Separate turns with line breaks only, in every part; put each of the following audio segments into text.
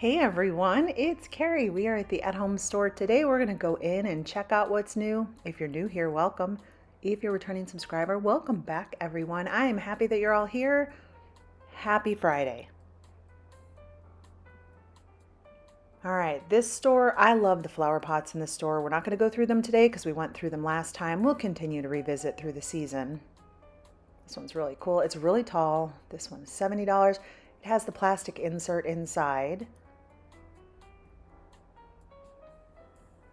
Hey everyone, it's Carrie. We are at the at-home store today. We're going to go in and check out what's new. If you're new here, welcome. If you're a returning subscriber, welcome back everyone. I am happy that you're all here. Happy Friday. All right, this store, I love the flower pots in this store. We're not going to go through them today because we went through them last time. We'll continue to revisit through the season. This one's really cool. It's really tall. This one is $70. It has the plastic insert inside.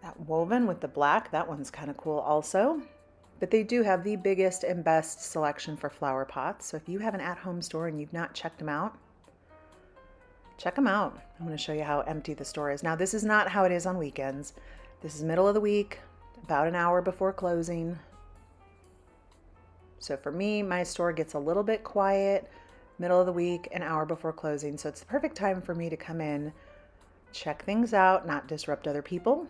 That woven with the black, that one's kind of cool also. But they do have the biggest and best selection for flower pots. So if you have an at-home store and you've not checked them out, check them out. I'm going to show you how empty the store is. Now, this is not how it is on weekends. This is middle of the week, about an hour before closing. So for me, my store gets a little bit quiet, middle of the week, an hour before closing. So it's the perfect time for me to come in, check things out, not disrupt other people.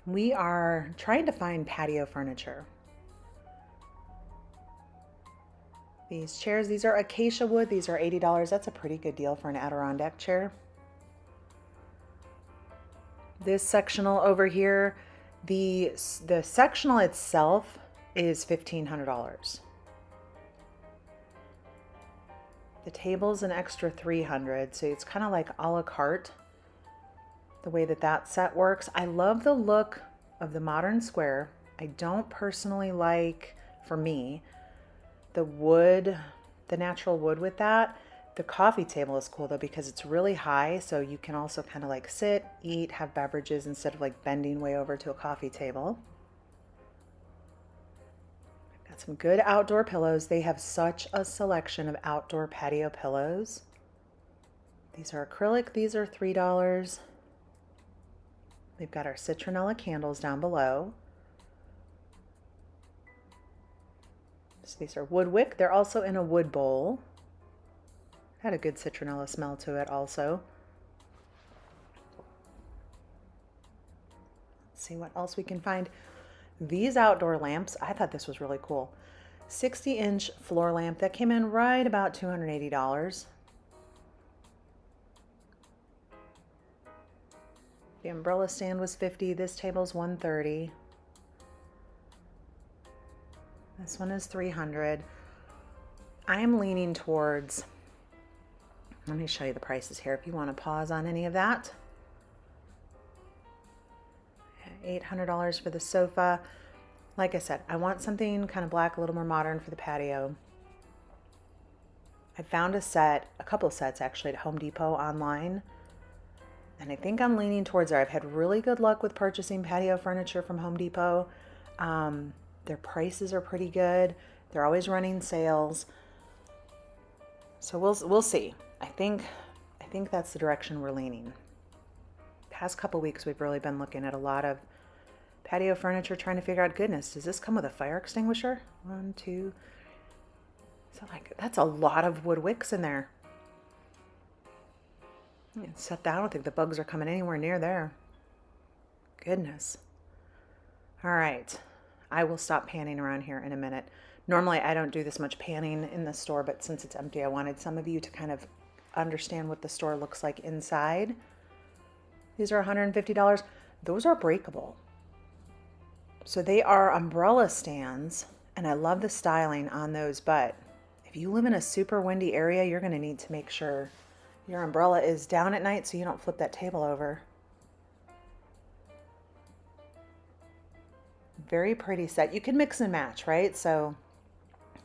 We are trying to find patio furniture. These chairs, these are acacia wood. These are $80. That's a pretty good deal for an Adirondack chair. This sectional over here, the sectional itself is $1,500. The table's an extra $300, so it's kind of like a la carte, the way that set works. I love the look of the modern square. I don't personally like, for me, the wood, the natural wood with that. The coffee table is cool though because it's really high, so you can also kind of like sit, eat, have beverages instead of like bending way over to a coffee table. Got some good outdoor pillows. They have such a selection of outdoor patio pillows. These are acrylic. These are $3. We've got our citronella candles down below. So these are wood wick. They're also in a wood bowl. Had a good citronella smell to it also. Let's see what else we can find. These outdoor lamps, I thought this was really cool. 60-inch floor lamp that came in right about $280. The umbrella stand was $50. This table's $130. This one is $300. I am leaning towards, let me show you the prices here if you want to pause on any of that. $800 for the sofa. Like I said, I want something kind of black, a little more modern for the patio. I found a couple of sets actually at Home Depot online. And I think I'm leaning towards there. I've had really good luck with purchasing patio furniture from Home Depot. Their prices are pretty good. They're always running sales. So we'll see. I think that's the direction we're leaning. Past couple weeks we've really been looking at a lot of patio furniture, trying to figure out, goodness, does this come with a fire extinguisher? 1, 2. So like that's a lot of wood wicks in there. Set that. I don't think the bugs are coming anywhere near there. Goodness. All right. I will stop panning around here in a minute. Normally I don't do this much panning in the store, but since it's empty, I wanted some of you to kind of understand what the store looks like inside. These are $150. Those are breakable. So they are umbrella stands, and I love the styling on those, but if you live in a super windy area, you're going to need to make sure your umbrella is down at night so you don't flip that table over. Very pretty set. You can mix and match, right? So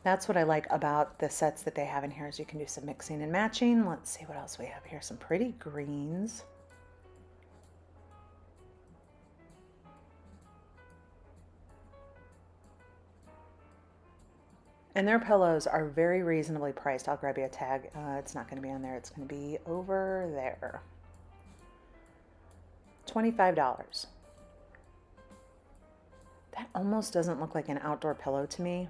that's what I like about the sets that they have in here is you can do some mixing and matching. Let's see what else we have here. Some pretty greens. And their pillows are very reasonably priced. I'll grab you a tag. It's not going to be on there. It's going to be over there. $25. That almost doesn't look like an outdoor pillow to me.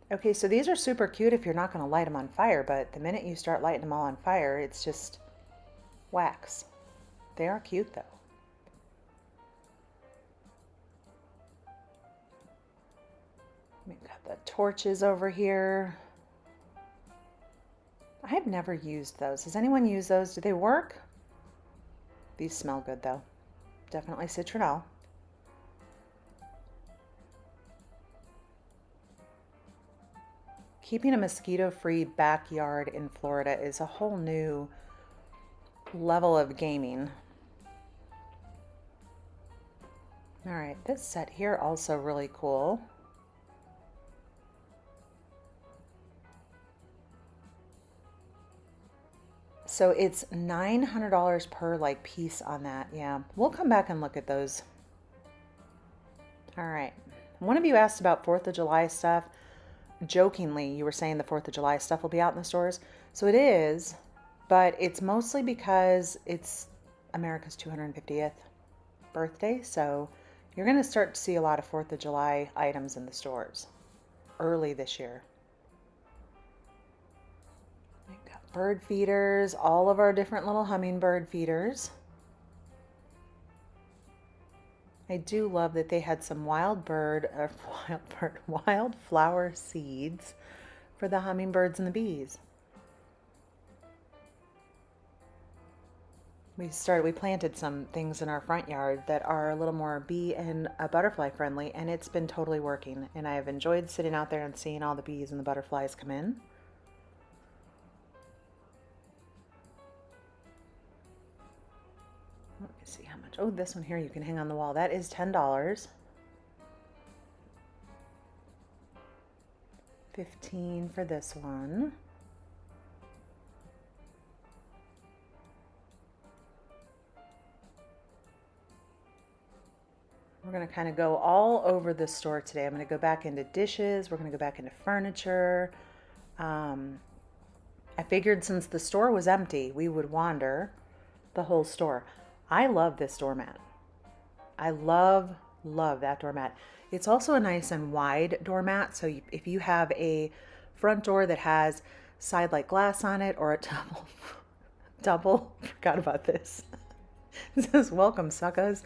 Okay, so these are super cute if you're not going to light them on fire, but the minute you start lighting them all on fire, it's just wax. They are cute though. We've got the torches over here. I've never used those. Has anyone used those? Do they work? These smell good though. Definitely citronelle. Keeping a mosquito-free backyard in Florida is a whole new level of gaming. All right, this set here also really cool. So it's $900 per like piece on that. Yeah, we'll come back and look at those. All right. One of you asked about 4th of July stuff. Jokingly, you were saying the 4th of July stuff will be out in the stores. So it is, but it's mostly because it's America's 250th birthday. So you're going to start to see a lot of 4th of July items in the stores early this year. We've got bird feeders, all of our different little hummingbird feeders. I do love that they had some wildflower seeds for the hummingbirds and the bees. We planted some things in our front yard that are a little more bee and butterfly friendly, and it's been totally working. And I have enjoyed sitting out there and seeing all the bees and the butterflies come in. Let me see how much. Oh, this one here you can hang on the wall. That is $10. 15 for this one. We're going to kind of go all over the store today. I'm going to go back into dishes. We're going to go back into furniture. I figured since the store was empty, we would wander the whole store. I love this doormat. I love that doormat. It's also a nice and wide doormat. So if you have a front door that has side light glass on it or a double, forgot about this. It says, welcome, suckers.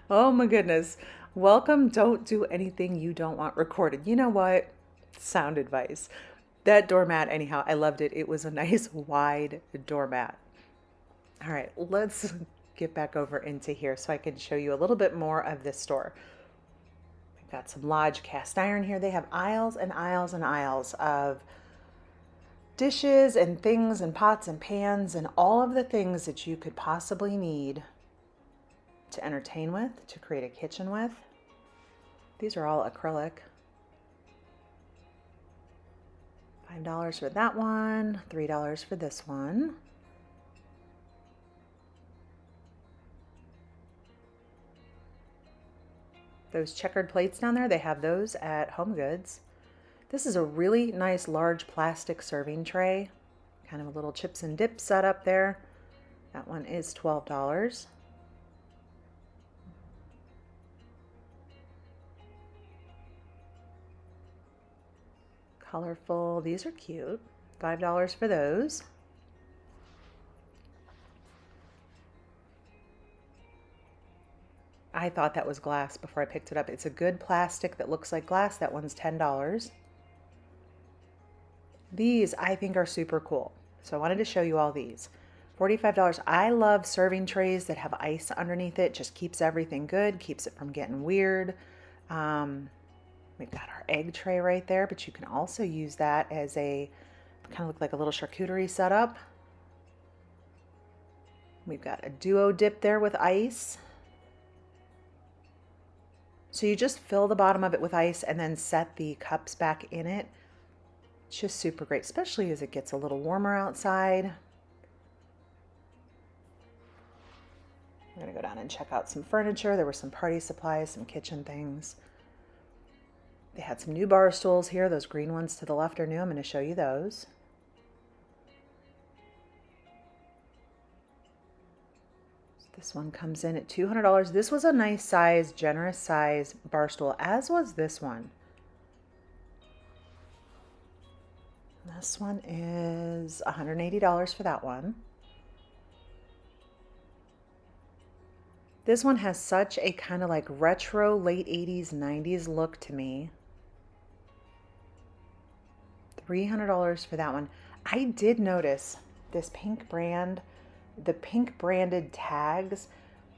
Oh my goodness. Welcome. Don't do anything you don't want recorded. You know what? Sound advice. That doormat, anyhow, I loved it. It was a nice wide doormat. All right, let's get back over into here so I can show you a little bit more of this store. We've got some Lodge cast iron here. They have aisles and aisles and aisles of dishes and things and pots and pans and all of the things that you could possibly need to entertain with, to create a kitchen with. These are all acrylic. $5 for that one, $3 for this one. Those checkered plates down there, they have those at Home Goods. This is a really nice large plastic serving tray. Kind of a little chips and dip set up there. That one is $12. Colorful, these are cute. $5 for those. I thought that was glass before I picked it up. It's a good plastic that looks like glass. That one's $10. These I think are super cool. So I wanted to show you all these. $45. I love serving trays that have ice underneath it. Just keeps everything good, keeps it from getting weird. We've got our egg tray right there, but you can also use that as a, kind of look like a little charcuterie setup. We've got a duo dip there with ice. So you just fill the bottom of it with ice and then set the cups back in it. It's just super great, especially as it gets a little warmer outside. I'm gonna go down and check out some furniture. There were some party supplies, some kitchen things. They had some new bar stools here. Those green ones to the left are new. I'm going to show you those. This one comes in at $200. This was a nice size, generous size bar stool, as was this one. This one is $180 for that one. This one has such a kind of like retro late 80s, 90s look to me. $300 for that one. I did notice this pink brand, the pink branded tags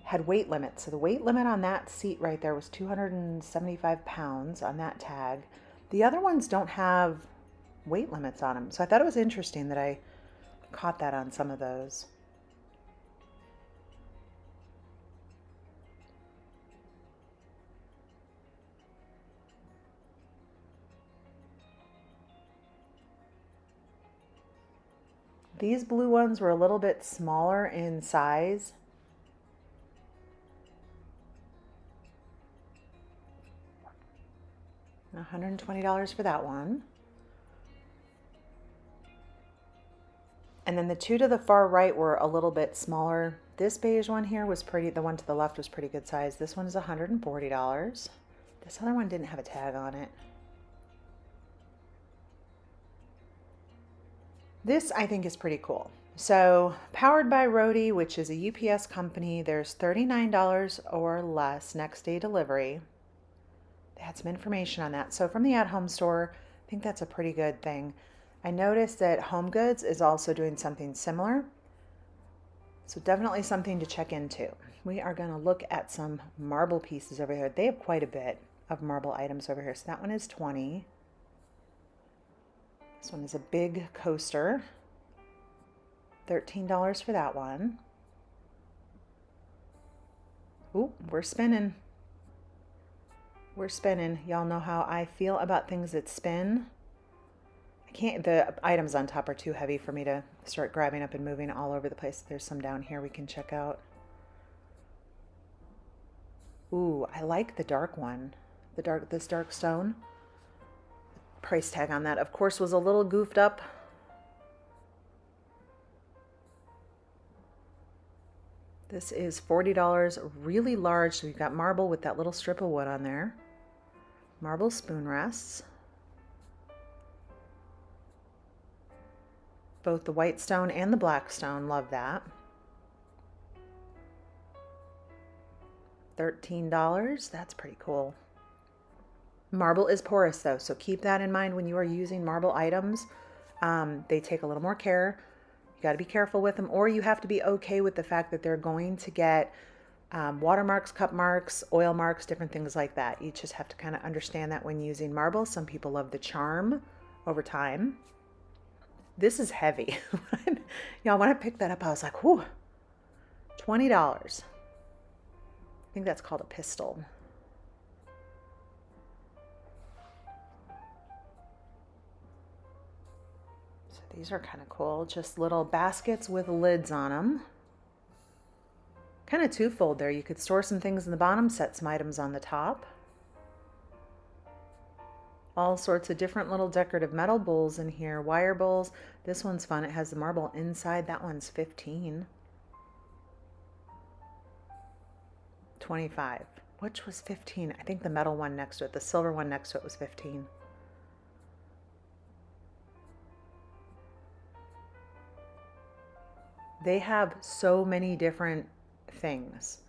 had weight limits. So the weight limit on that seat right there was 275 pounds on that tag. The other ones don't have weight limits on them. So I thought it was interesting that I caught that on some of those. These blue ones were a little bit smaller in size. $120 for that one. And then the two to the far right were a little bit smaller. This beige one here was pretty, the one to the left was pretty good size. This one is $140. This other one didn't have a tag on it. This I think is pretty cool. So powered by Roadie, which is a UPS company, there's $39 or less next day delivery. They had some information on that. So from the at-home store, I think that's a pretty good thing. I noticed that Home Goods is also doing something similar. So definitely something to check into. We are going to look at some marble pieces over here. They have quite a bit of marble items over here. So that one is $20. This one is a big coaster. $13 for that one. Ooh, we're spinning. We're spinning. Y'all know how I feel about things that spin. I can't, the items on top are too heavy for me to start grabbing up and moving all over the place. There's some down here we can check out. Ooh, I like the dark one. This dark stone. Price tag on that, of course, was a little goofed up. This is $40, really large. So we've got marble with that little strip of wood on there. Marble spoon rests. Both the white stone and the black stone, love that. $13, that's pretty cool. Marble is porous though, so keep that in mind when you are using marble items. They take a little more care. You got to be careful with them, or you have to be okay with the fact that they're going to get watermarks, cup marks, oil marks, different things like that. You just have to kind of understand that when using marble. Some people love the charm over time. This is heavy. Y'all, when I picked that up, I was like, whew, $20. I think that's called a pistol. So these are kind of cool. Just little baskets with lids on them. Kind of twofold there. You could store some things in the bottom, set some items on the top. All sorts of different little decorative metal bowls in here. Wire bowls. This one's fun. It has the marble inside. That one's $15. $25. Which was $15? I think the metal one next to it, the silver one next to it was $15. They have so many different things.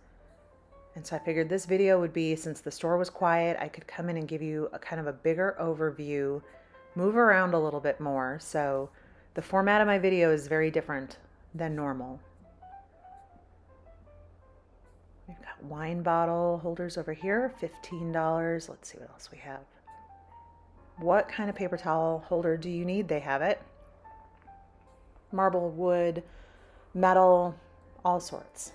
And so I figured this video would be, since the store was quiet, I could come in and give you a kind of a bigger overview, move around a little bit more. So the format of my video is very different than normal. We've got wine bottle holders over here, $15. Let's see what else we have. What kind of paper towel holder do you need? They have it. Marble, wood, metal, all sorts.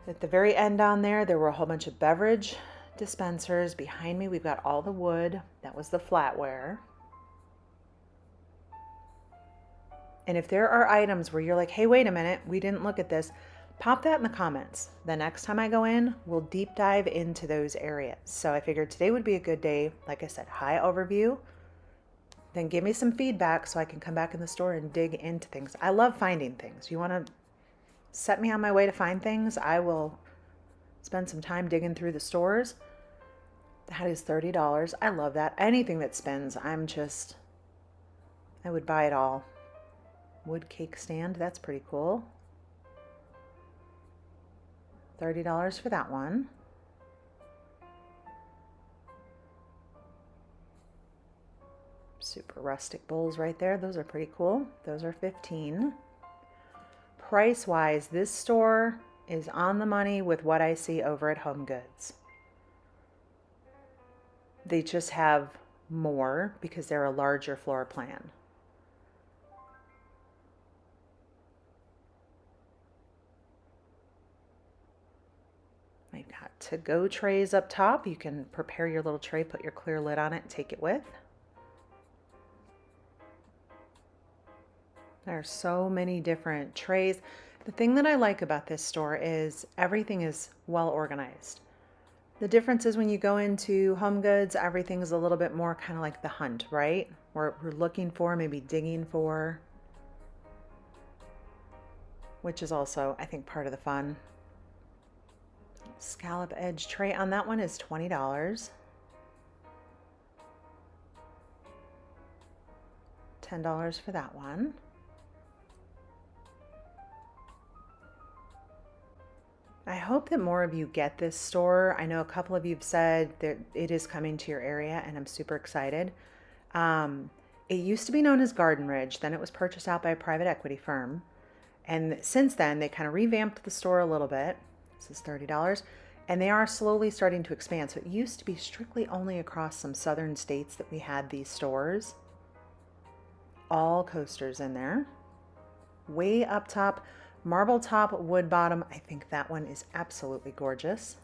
At the very end down there, there were a whole bunch of beverage dispensers. Behind me, we've got all the wood. That was the flatware. And if there are items where you're like, hey, wait a minute, we didn't look at this, pop that in the comments. The next time I go in, we'll deep dive into those areas. So I figured today would be a good day. Like I said, high overview. Then give me some feedback so I can come back in the store and dig into things. I love finding things. You want to set me on my way to find things? I will spend some time digging through the stores. That is $30. I love that. Anything that spins, I would buy it all. Wood cake stand, that's pretty cool. $30 for that one. Super rustic bowls right there. Those are pretty cool. Those are 15. Price wise, this store is on the money with what I see over at Home Goods. They just have more because they're a larger floor plan. We've got to-go trays up top. You can prepare your little tray, put your clear lid on it, and take it with. There are so many different trays. The thing that I like about this store is everything is well organized. The difference is when you go into Home Goods, everything is a little bit more kind of like the hunt, right? We're looking for, maybe digging for, which is also, I think, part of the fun. Scallop edge tray on that one is $20. $10 for that one. I hope that more of you get this store. I know a couple of you have said that it is coming to your area, and I'm super excited. It used to be known as Garden Ridge, then it was purchased out by a private equity firm. And since then, they kind of revamped the store a little bit. This is $30. And they are slowly starting to expand. So it used to be strictly only across some southern states that we had these stores. All coasters in there. Way up top, marble top, wood bottom. I think that one is absolutely gorgeous.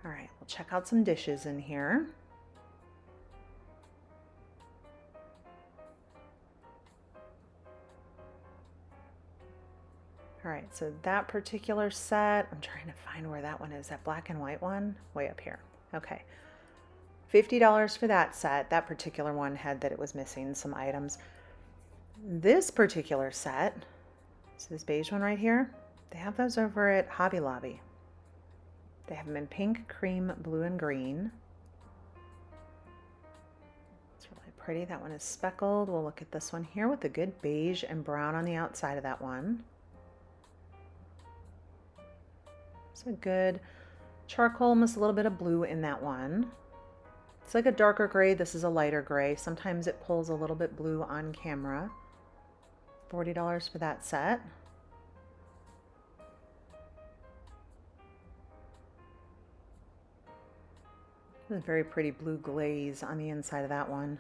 All right, we'll check out some dishes in here. All right, so that particular set, I'm trying to find where that one is, that black and white one, way up here. Okay, $50 for that set. That particular one had that it was missing some items. This particular set, so this beige one right here, they have those over at Hobby Lobby. They have them in pink, cream, blue, and green. It's really pretty. That one is speckled. We'll look at this one here with a good beige and brown on the outside of that one. It's a good charcoal, almost a little bit of blue in that one. It's like a darker gray. This is a lighter gray. Sometimes it pulls a little bit blue on camera. $40 for that set. A very pretty blue glaze on the inside of that one.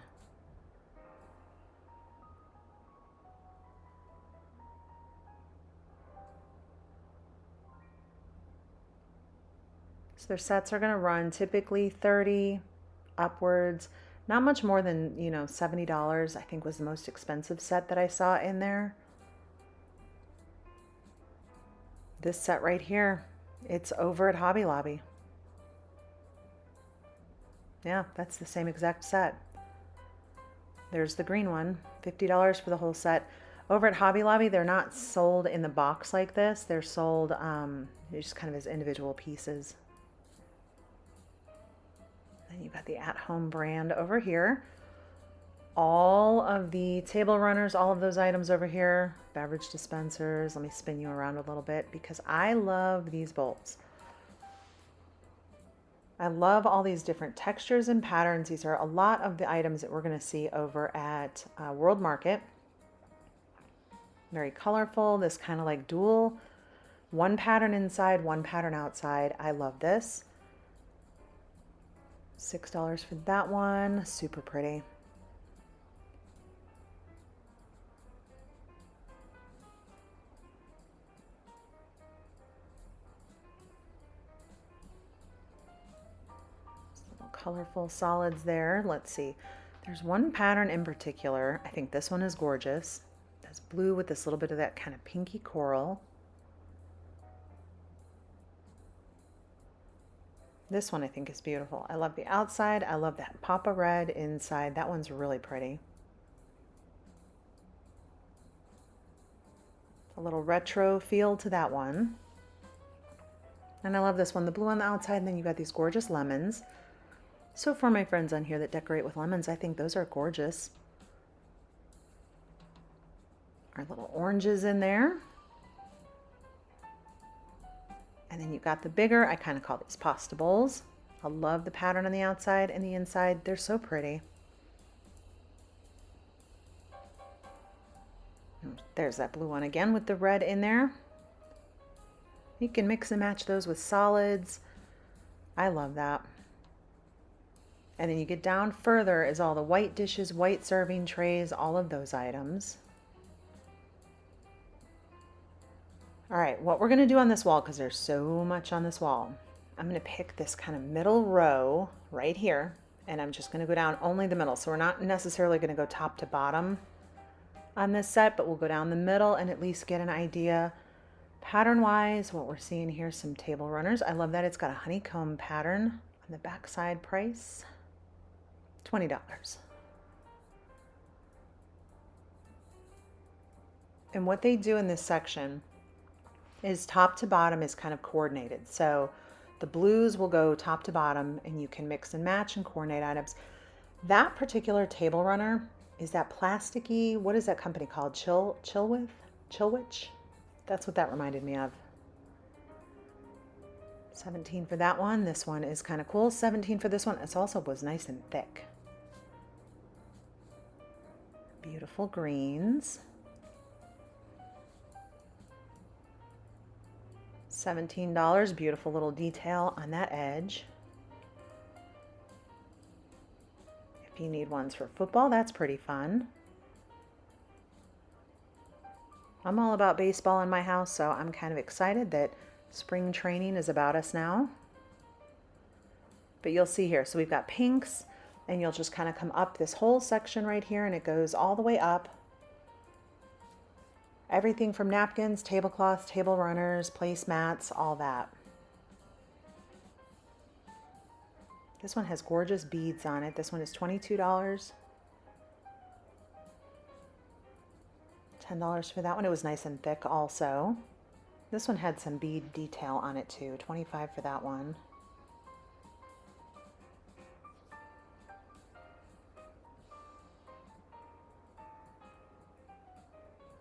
So their sets are going to run typically $30 upwards. Not much more than, $70, I think was the most expensive set that I saw in there. This set right here, it's over at Hobby Lobby. Yeah, that's the same exact set. There's the green one, $50 for the whole set. Over at Hobby Lobby, they're not sold in the box like this. They're sold just kind of as individual pieces. Then you've got the At Home brand over here. All of the table runners, all of those items over here, beverage dispensers. Let me spin you around a little bit because I love these bowls. I love all these different textures and patterns. These are a lot of the items that we're going to see over at World Market. Very colorful, this kind of like dual, one pattern inside, one pattern outside. I love this. $6 for that one, super pretty. Colorful solids there. Let's see. There's one pattern in particular. I think this one is gorgeous. That's blue with this little bit of that kind of pinky coral. This one I think is beautiful. I love the outside. I love that pop of red inside. That one's really pretty. A little retro feel to that one. And I love this one, the blue on the outside, and then you've got these gorgeous lemons. So for my friends on here that decorate with lemons, I think those are gorgeous. Our little oranges in there. And then you've got the bigger, I kind of call these pasta bowls. I love the pattern on the outside and the inside. They're so pretty. There's that blue one again with the red in there. You can mix and match those with solids. I love that. And then you get down further is all the white dishes, white serving trays, all of those items. All right, what we're gonna do on this wall, because there's so much on this wall, I'm gonna pick this kind of middle row right here, and I'm just gonna go down only the middle. So we're not necessarily gonna go top to bottom on this set, but we'll go down the middle and at least get an idea pattern wise. What we're seeing here, some table runners. I love that it's got a honeycomb pattern on the back side. Price $20. And what they do in this section is top to bottom is kind of coordinated. So the blues will go top to bottom and you can mix and match and coordinate items. That particular table runner is that plasticky, what is that company called? Chilwich? That's what that reminded me of. 17 for that one. This one is kind of cool. 17 for this one. It also was nice and thick. Beautiful greens. $17. Beautiful little detail on that edge. If you need ones for football, that's pretty fun. I'm all about baseball in my house, so I'm kind of excited that spring training is about us now. But you'll see here, so we've got pinks, and you'll just kind of come up this whole section right here, and it goes all the way up. Everything from napkins, tablecloths, table runners, placemats, all that. This one has gorgeous beads on it. This one is $22. $10 for that one. It was nice and thick also. This one had some bead detail on it too. $25 for that one.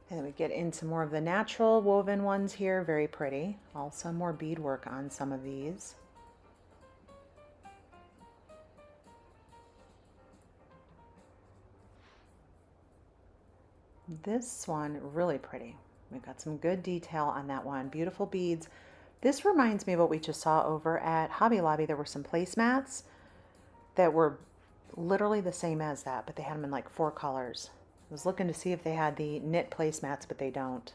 And then we get into more of the natural woven ones here. Very pretty. Also more beadwork on some of these. This one, really pretty. We've got some good detail on that one. Beautiful beads. This reminds me of what we just saw over at Hobby Lobby. There were some placemats that were literally the same as that, but they had them in like 4 colors. I was looking to see if they had the knit placemats, but they don't.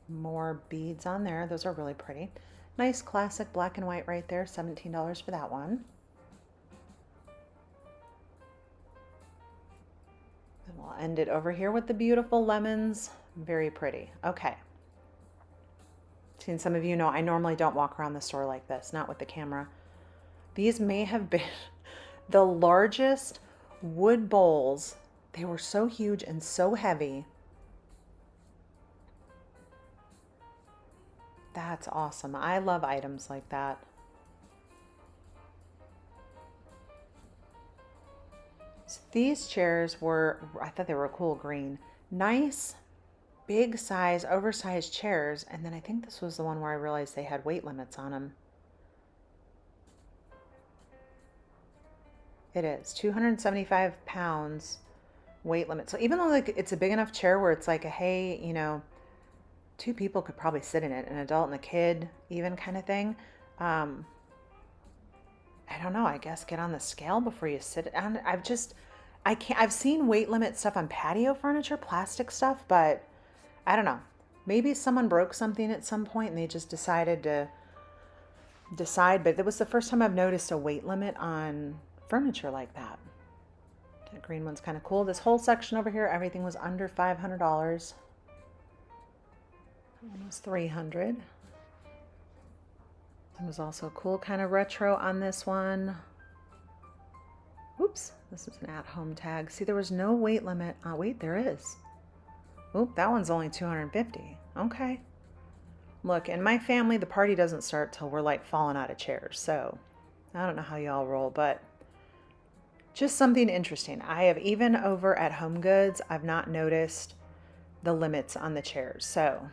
More beads on there. Those are really pretty. Nice classic black and white right there. $17 for that one. And we'll end it over here with the beautiful lemons. Very pretty. Okay. Some of you know I normally don't walk around the store like this, not with the camera. These may have been the largest wood bowls. They were so huge and so heavy. That's awesome. I love items like that. So these chairs were, I thought they were a cool green. Nice, big size, oversized chairs. And then I think this was the one where I realized they had weight limits on them. It is 275 pounds weight limit. So even though like it's a big enough chair where it's like a, hey, you know, 2 people could probably sit in it, an adult and a kid, even kind of thing. I don't know. I guess get on the scale before you sit down. I've seen weight limit stuff on patio furniture, plastic stuff, but I don't know. Maybe someone broke something at some point and they just decided to decide. But it was the first time I've noticed a weight limit on furniture like that. That green one's kind of cool. This whole section over here, everything was under $500. Almost 300. It was also cool kind of retro on this one. Oops, this is an at-home tag. See, there was no weight limit. Oh, wait, there is. Oop, that one's only 250. Okay. Look, in my family, the party doesn't start till we're like falling out of chairs. So I don't know how y'all roll, but just something interesting. I have even over at Home Goods, I've not noticed the limits on the chairs. So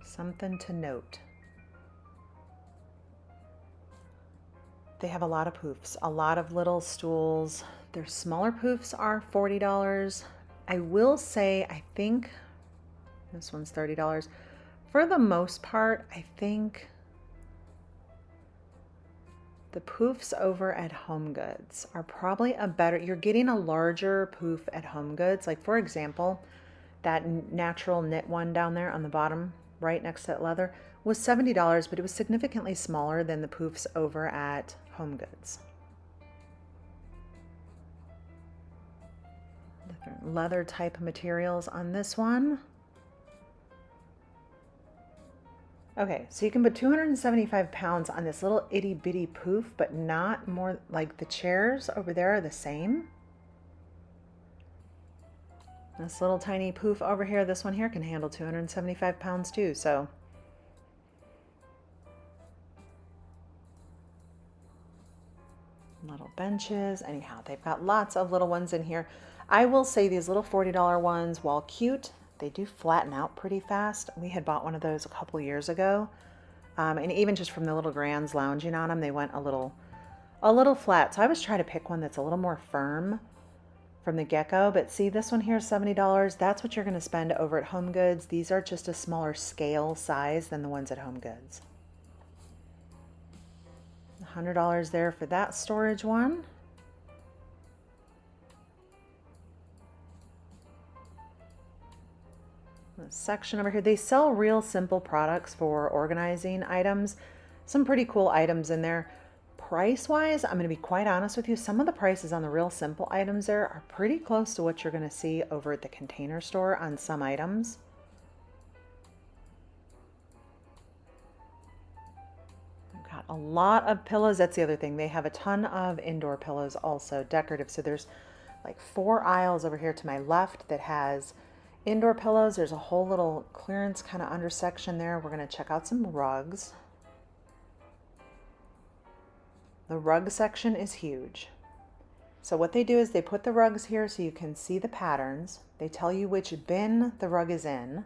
something to note. They have a lot of poufs, a lot of little stools. Their smaller poufs are $40. I will say, I think this one's $30. For the most part, I think the poufs over at Home Goods are probably a better, you're getting a larger pouf at Home Goods. Like for example, that natural knit one down there on the bottom, right next to that leather, was $70, but it was significantly smaller than the poufs over at Home Goods. Different leather type materials on this one. Okay, so you can put 275 pounds on this little itty bitty pouf, but not more. Like the chairs over there are the same. This little tiny pouf over here, this one here can handle 275 pounds too, so. Little benches. Anyhow, they've got lots of little ones in here. I will say these little $40 ones, while cute, they do flatten out pretty fast. We had bought one of those a couple years ago. And even just from the little grands lounging on them, they went a little flat. So I was trying to pick one that's a little more firm from the get-go. But see, this one here is $70. That's what you're going to spend over at Home Goods. These are just a smaller scale size than the ones at Home Goods. $100 there for that storage one. This section over here, they sell real simple products for organizing items. Some pretty cool items in there. Price wise, I'm going to be quite honest with you, some of the prices on the real simple items there are pretty close to what you're going to see over at the Container Store on some items. I've got a lot of pillows. That's the other thing. They have a ton of indoor pillows also, decorative. So there's like 4 aisles over here to my left that has indoor pillows. There's a whole little clearance kind of under section there. We're going to check out some rugs. The rug section is huge. So what they do is they put the rugs here so you can see the patterns. They tell you which bin the rug is in.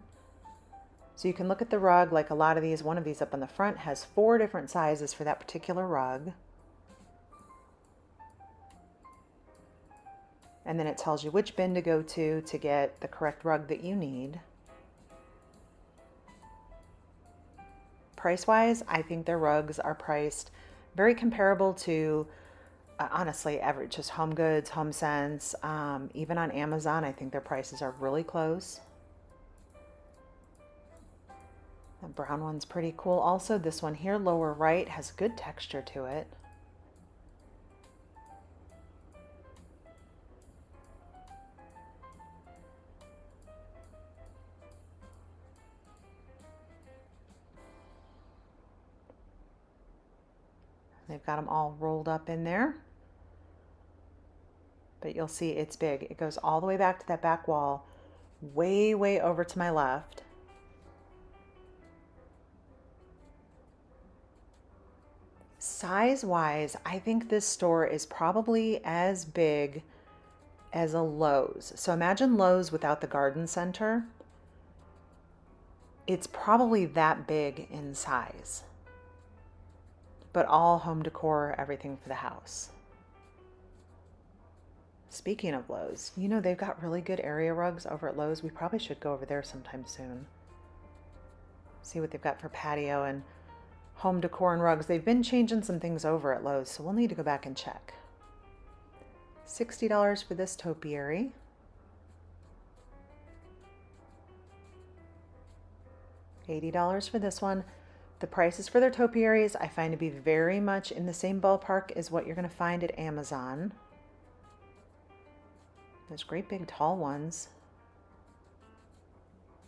So you can look at the rug, like a lot of these, one of these up on the front has 4 different sizes for that particular rug. And then it tells you which bin to go to get the correct rug that you need. Price-wise, I think their rugs are priced very comparable to, honestly, just Home Goods, HomeSense, even on Amazon. I think their prices are really close. The brown one's pretty cool. Also, this one here, lower right, has good texture to it. They've got them all rolled up in there. But you'll see it's big. It goes all the way back to that back wall, way, way over to my left. Size-wise, I think this store is probably as big as a Lowe's. So imagine Lowe's without the garden center. It's probably that big in size. But all home decor, everything for the house. Speaking of Lowe's, you know, they've got really good area rugs over at Lowe's. We probably should go over there sometime soon. See what they've got for patio and home decor and rugs. They've been changing some things over at Lowe's, so we'll need to go back and check. $60 for this topiary. $80 for this one. The prices for their topiaries I find to be very much in the same ballpark as what you're going to find at Amazon. Those great big tall ones.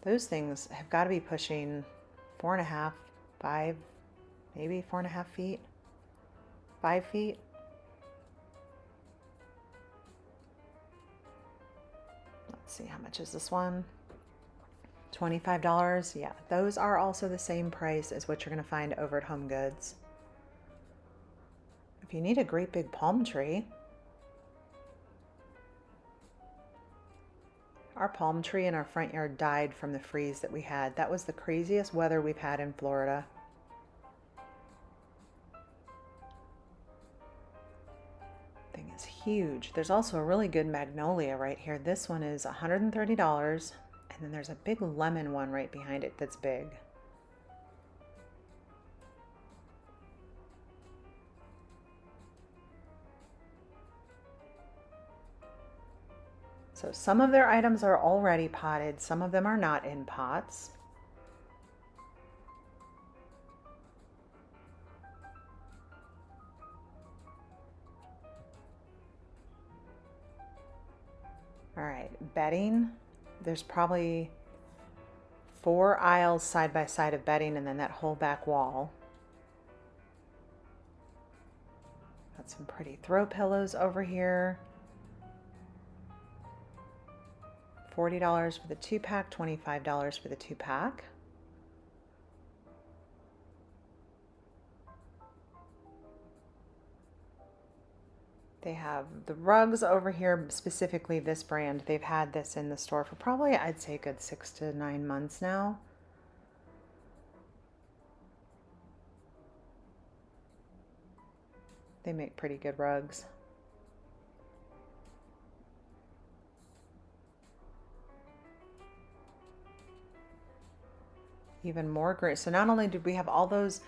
Those things have got to be pushing 4.5, 5, maybe 4.5 feet, 5 feet. Let's see, how much is this one? $25. Yeah, those are also the same price as what you're going to find over at Home Goods. If you need a great big palm tree, Our palm tree in our front yard died from the freeze that we had. That was the craziest weather we've had in Florida. Thing is huge. There's also a really good magnolia right here. This one is $130, and then there's a big lemon one right behind it that's big. So some of their items are already potted, some of them are not in pots. All right, bedding. There's probably 4 aisles side by side of bedding, and then that whole back wall. Got some pretty throw pillows over here. $40 for the 2-pack, $25 for the 2-pack. They have the rugs over here, specifically this brand. They've had this in the store for probably, I'd say, a good 6 to 9 months now. They make pretty good rugs. Even more great. So not only did we have all those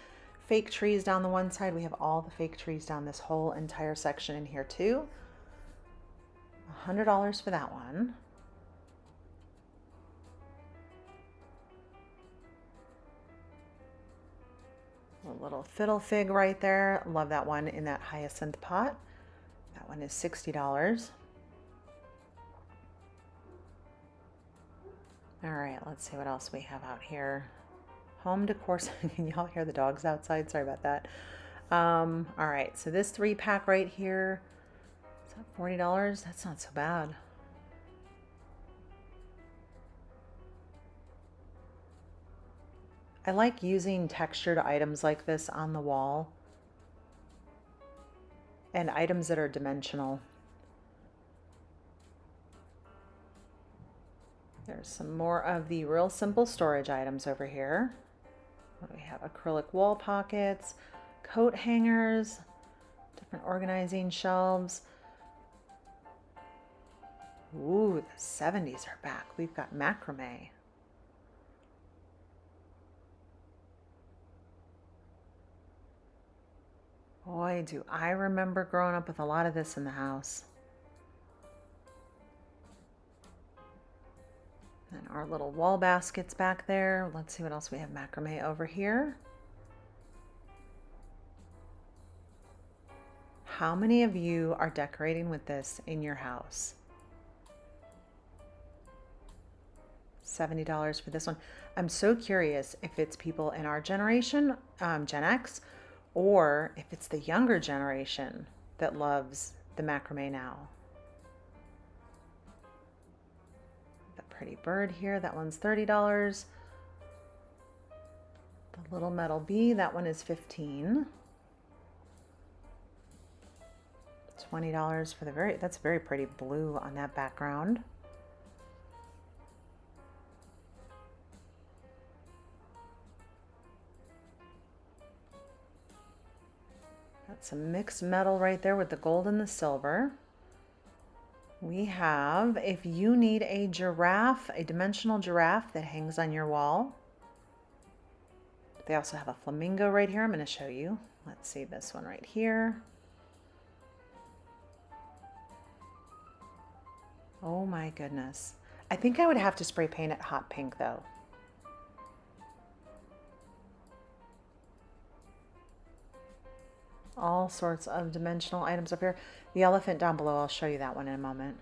fake trees down the one side, we have all the fake trees down this whole entire section in here too. $100 for that one. A little fiddle fig right there. Love that one in that hyacinth pot. That one is $60. All right, let's see what else we have out here. Home decor. Can y'all hear the dogs outside? Sorry about that. All right, so this 3-pack right here, is that $40? That's not so bad. I like using textured items like this on the wall and items that are dimensional. There's some more of the real simple storage items over here. We have acrylic wall pockets, coat hangers, different organizing shelves. Ooh, the 70s are back. We've got macrame. Boy, do I remember growing up with a lot of this in the house. And our little wall baskets back there. Let's see what else we have macrame over here. How many of you are decorating with this in your house? $70 for this one. I'm so curious if it's people in our generation, Gen X, or if it's the younger generation that loves the macrame now. The pretty bird here, that one's $30. The little metal bee, that one is $15. $20 for the that's very pretty blue on that background. Got some mixed metal right there with the gold and the silver. We have, if you need a giraffe, a dimensional giraffe that hangs on your wall. They also have a flamingo right here. I'm going to show you. Let's see this one right here. Oh my goodness. I think I would have to spray paint it hot pink though. All sorts of dimensional items up here. The elephant down below, I'll show you that one in a moment.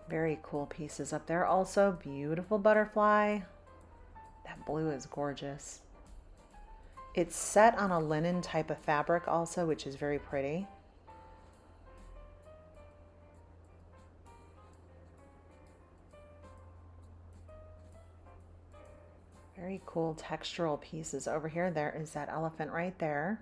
Very cool pieces up there. Also, beautiful butterfly. That blue is gorgeous. It's set on a linen type of fabric also, which is very pretty. Very cool textural pieces over here. There is that elephant right there.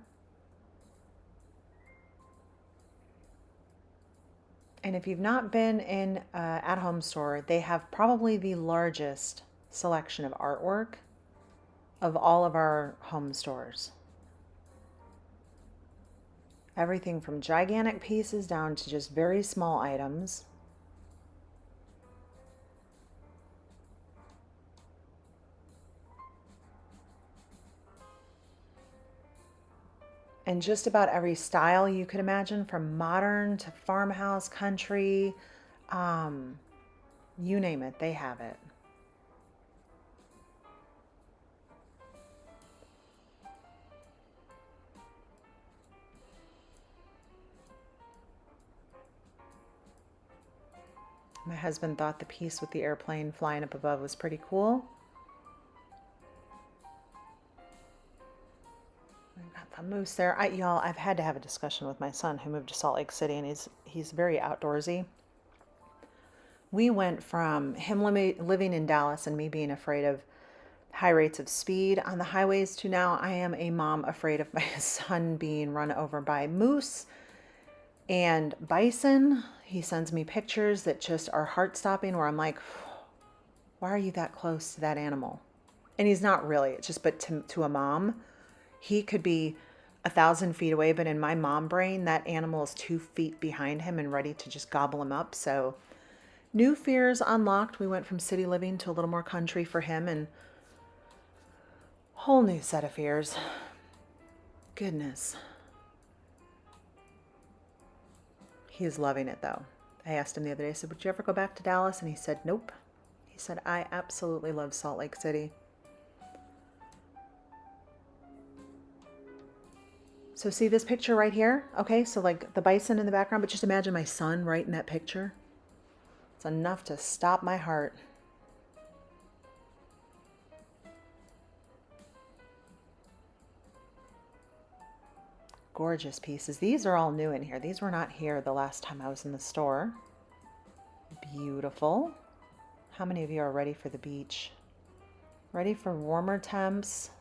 And if you've not been in an at-home store, they have probably the largest selection of artwork of all of our home stores. Everything from gigantic pieces down to just very small items. And just about every style you could imagine, from modern to farmhouse, country, you name it, they have it. My husband thought the piece with the airplane flying up above was pretty cool. I got the moose there. Y'all, I've had to have a discussion with my son who moved to Salt Lake City, and he's very outdoorsy. We went from him living in Dallas and me being afraid of high rates of speed on the highways to now I am a mom afraid of my son being run over by moose and bison. He sends me pictures that just are heart-stopping where I'm like, why are you that close to that animal? And he's not really. It's just, but to a mom, he could be 1,000 feet away, but in my mom brain, that animal is 2 feet behind him and ready to just gobble him up. So new fears unlocked. We went from city living to a little more country for him, and whole new set of fears. Goodness. He is loving it though. I asked him the other day, I said, would you ever go back to Dallas? And he said, nope. He said, I absolutely love Salt Lake City. So see this picture right here? Okay, so like the bison in the background, but just imagine my son right in that picture. It's enough to stop my heart. Gorgeous pieces. These are all new in here. These were not here the last time I was in the store. Beautiful. How many of you are ready for the beach? Ready for warmer temps?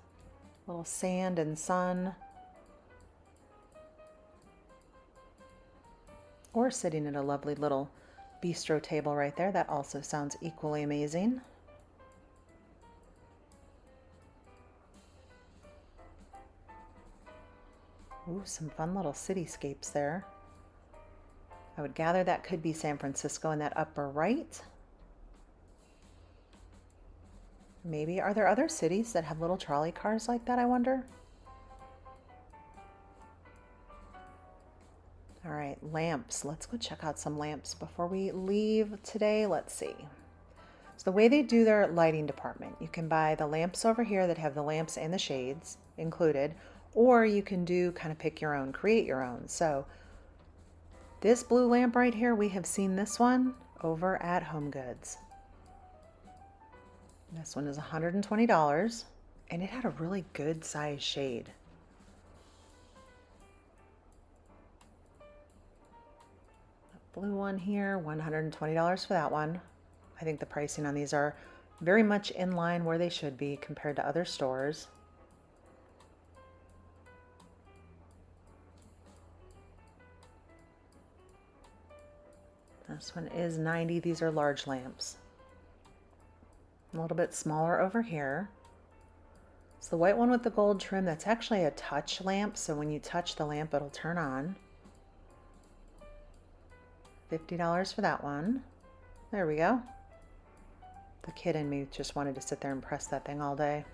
A little sand and sun. Or sitting at a lovely little bistro table right there. That also sounds equally amazing. Ooh, some fun little cityscapes there. I would gather that could be San Francisco in that upper right. Maybe, are there other cities that have little trolley cars like that, I wonder? All right, lamps. Let's go check out some lamps before we leave today. Let's see. So the way they do their lighting department, you can buy the lamps over here that have the lamps and the shades included, or you can do kind of pick your own, create your own. So this blue lamp right here, we have seen this one over at Home Goods. This one is $120, and it had a really good size shade. The blue one here, $120 for that one. I think the pricing on these are very much in line where they should be compared to other stores. This one is $90. These are large lamps. A little bit smaller over here. It's the white one with the gold trim. That's actually a touch lamp, so when you touch the lamp, it'll turn on. $50 for that one. There we go. The kid in me just wanted to sit there and press that thing all day.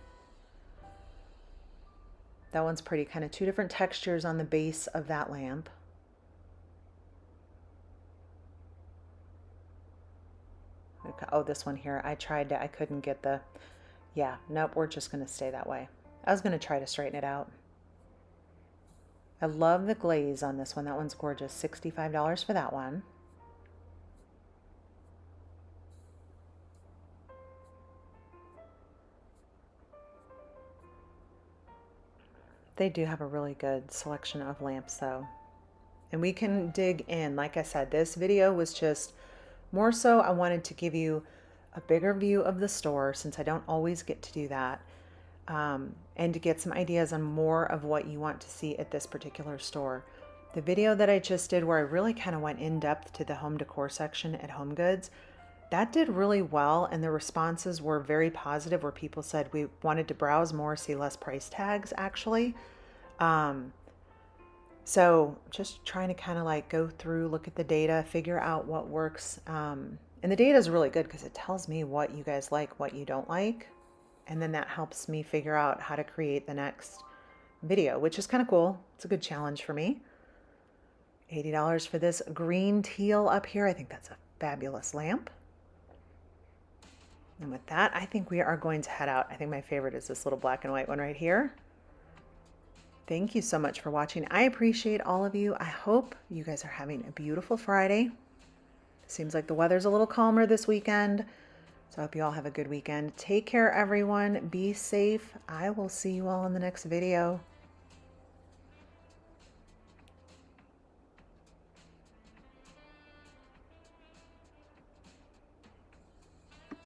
That one's pretty, kind of two different textures on the base of that lamp. Okay. Oh, this one here, I couldn't get the, yeah, nope, we're just going to stay that way. I was going to try to straighten it out. I love the glaze on this one. That one's gorgeous. $65 for that one. They do have a really good selection of lamps though. And we can dig in. Like I said, this video was just more so I wanted to give you a bigger view of the store since I don't always get to do that. And to get some ideas on more of what you want to see at this particular store. The video that I just did where I really kind of went in depth to the home decor section at Home Goods, that did really well, and the responses were very positive where people said we wanted to browse more, see less price tags actually. So just trying to kind of like go through, look at the data, figure out what works. And the data is really good because it tells me what you guys like, what you don't like. And then that helps me figure out how to create the next video, which is kind of cool. It's a good challenge for me. $80 for this green teal up here. I think that's a fabulous lamp. And with that, I think we are going to head out. I think my favorite is this little black and white one right here. Thank you so much for watching. I appreciate all of you. I hope you guys are having a beautiful Friday. Seems like the weather's a little calmer this weekend. So I hope you all have a good weekend. Take care, everyone. Be safe. I will see you all in the next video.